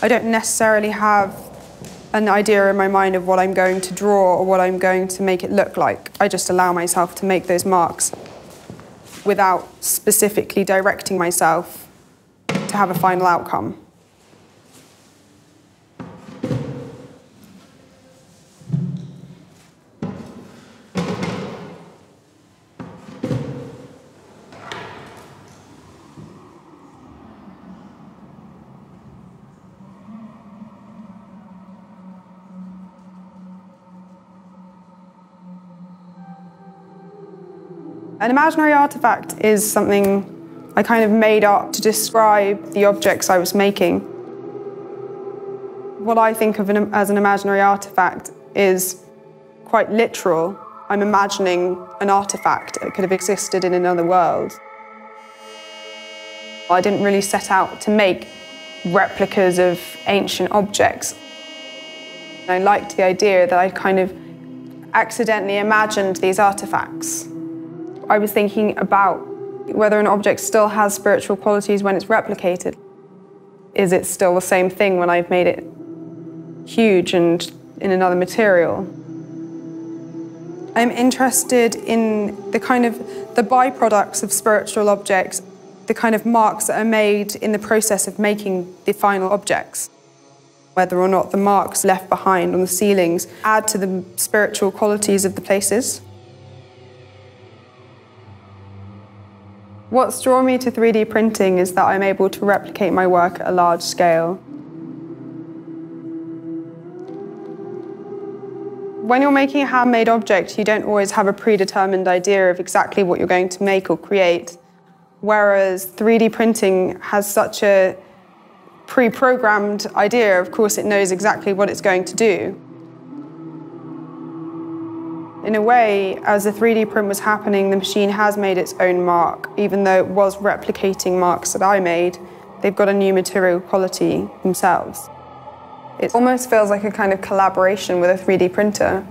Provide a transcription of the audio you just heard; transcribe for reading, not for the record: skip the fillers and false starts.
I don't necessarily have an idea in my mind of what I'm going to draw or what I'm going to make it look like. I just allow myself to make those marks without specifically directing myself to have a final outcome. An imaginary artifact is something I kind of made up to describe the objects I was making. What I think of as an imaginary artifact is quite literal. I'm imagining an artifact that could have existed in another world. I didn't really set out to make replicas of ancient objects. I liked the idea that I kind of accidentally imagined these artifacts. I was thinking about whether an object still has spiritual qualities when it's replicated. Is it still the same thing when I've made it huge and in another material? I'm interested in the byproducts of spiritual objects, the kind of marks that are made in the process of making the final objects. Whether or not the marks left behind on the ceilings add to the spiritual qualities of the places. What's drawn me to 3D printing is that I'm able to replicate my work at a large scale. When you're making a handmade object, you don't always have a predetermined idea of exactly what you're going to make or create, whereas 3D printing has such a pre-programmed idea. Of course, it knows exactly what it's going to do. In a way, as the 3D print was happening, the machine has made its own mark. Even though it was replicating marks that I made, they've got a new material quality themselves. It almost feels like a kind of collaboration with a 3D printer.